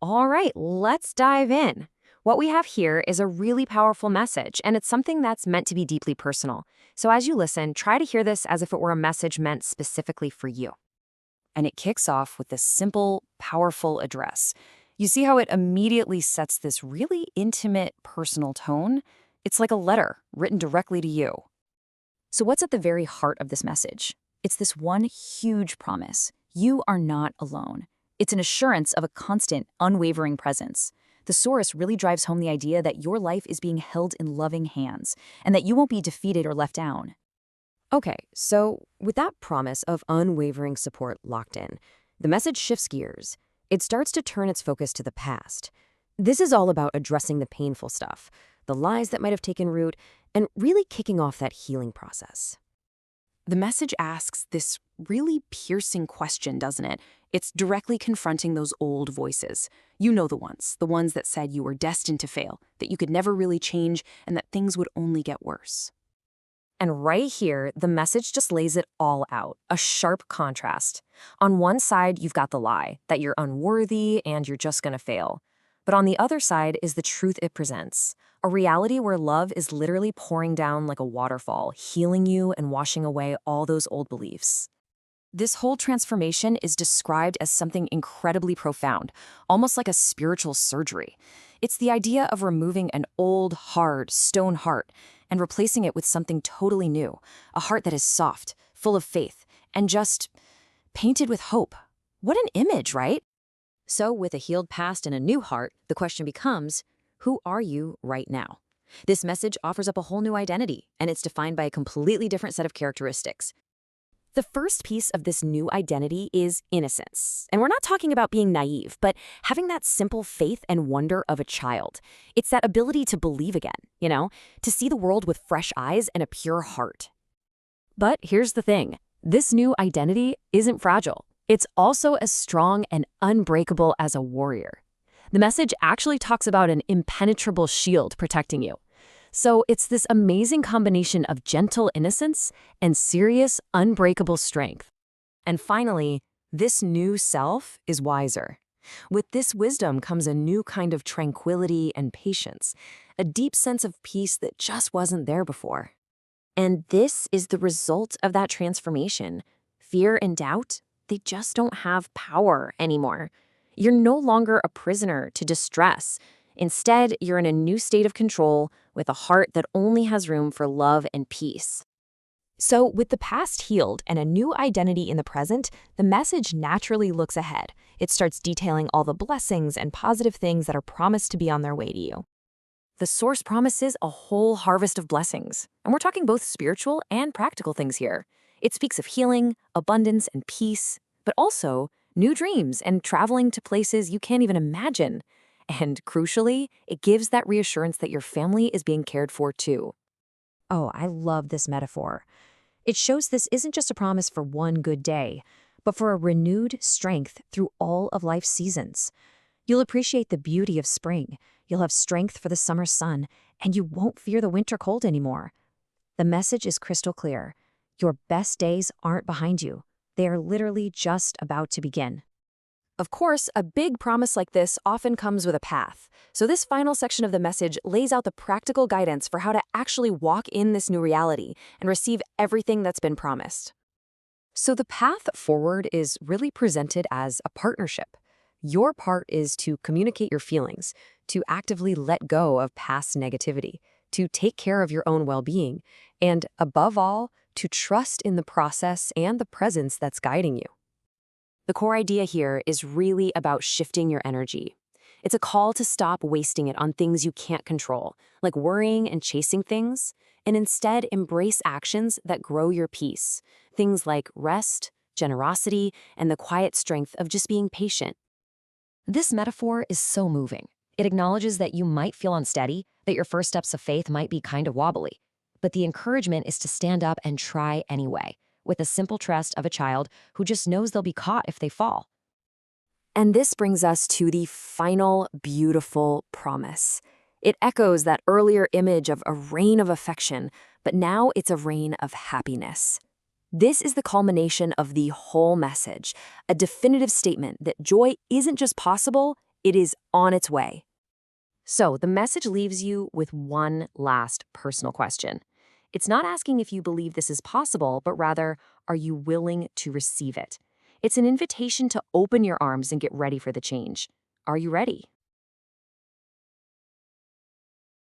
All right, let's dive in. What we have here is a really powerful message, and it's something that's meant to be deeply personal. So as you listen, try to hear this as if it were a message meant specifically for you. And it kicks off with this simple, powerful address. You see how it immediately sets this really intimate, personal tone? It's like a letter written directly to you. So what's at the very heart of this message? It's this one huge promise. You are not alone. It's an assurance of a constant, unwavering presence. The source really drives home the idea that your life is being held in loving hands and that you won't be defeated or left down. Okay, so with that promise of unwavering support locked in, the message shifts gears. It starts to turn its focus to the past. This is all about addressing the painful stuff, the lies that might have taken root, and really kicking off that healing process. The message asks this really piercing question, doesn't it? It's directly confronting those old voices. You know the ones that said you were destined to fail, that you could never really change, and that things would only get worse. And right here, the message just lays it all out, a sharp contrast. On one side, you've got the lie, that you're unworthy and you're just gonna fail. But on the other side is the truth it presents, a reality where love is literally pouring down like a waterfall, healing you and washing away all those old beliefs. This whole transformation is described as something incredibly profound, almost like a spiritual surgery. It's the idea of removing an old, hard, stone heart and replacing it with something totally new, a heart that is soft, full of faith, and just painted with hope. What an image, right? So with a healed past and a new heart, the question becomes, who are you right now? This message offers up a whole new identity, and it's defined by a completely different set of characteristics. The first piece of this new identity is innocence. And we're not talking about being naive, but having that simple faith and wonder of a child. It's that ability to believe again, to see the world with fresh eyes and a pure heart. But here's the thing. This new identity isn't fragile. It's also as strong and unbreakable as a warrior. The message actually talks about an impenetrable shield protecting you. So it's this amazing combination of gentle innocence and serious, unbreakable strength. And finally, this new self is wiser. With this wisdom comes a new kind of tranquility and patience, a deep sense of peace that just wasn't there before. And this is the result of that transformation. Fear and doubt, they just don't have power anymore. You're no longer a prisoner to distress. Instead, you're in a new state of control with a heart that only has room for love and peace. So, with the past healed and a new identity in the present, the message naturally looks ahead. It starts detailing all the blessings and positive things that are promised to be on their way to you. The source promises a whole harvest of blessings, and we're talking both spiritual and practical things here. It speaks of healing, abundance, and peace, but also new dreams and traveling to places you can't even imagine. And crucially, it gives that reassurance that your family is being cared for too. Oh, I love this metaphor. It shows this isn't just a promise for one good day, but for a renewed strength through all of life's seasons. You'll appreciate the beauty of spring, you'll have strength for the summer sun, and you won't fear the winter cold anymore. The message is crystal clear. Your best days aren't behind you. They are literally just about to begin. Of course, a big promise like this often comes with a path. So this final section of the message lays out the practical guidance for how to actually walk in this new reality and receive everything that's been promised. So the path forward is really presented as a partnership. Your part is to communicate your feelings, to actively let go of past negativity, to take care of your own well-being, and above all, to trust in the process and the presence that's guiding you. The core idea here is really about shifting your energy. It's a call to stop wasting it on things you can't control, like worrying and chasing things, and instead embrace actions that grow your peace. Things like rest, generosity, and the quiet strength of just being patient. This metaphor is so moving. It acknowledges that you might feel unsteady, that your first steps of faith might be kind of wobbly. But the encouragement is to stand up and try anyway, with the simple trust of a child who just knows they'll be caught if they fall. And this brings us to the final beautiful promise. It echoes that earlier image of a rain of affection, but now it's a rain of happiness. This is the culmination of the whole message, a definitive statement that joy isn't just possible, It is on its way. So the message leaves you with one last personal question. It's not asking if you believe this is possible, but rather, are you willing to receive it? It's an invitation to open your arms and get ready for the change. Are you ready?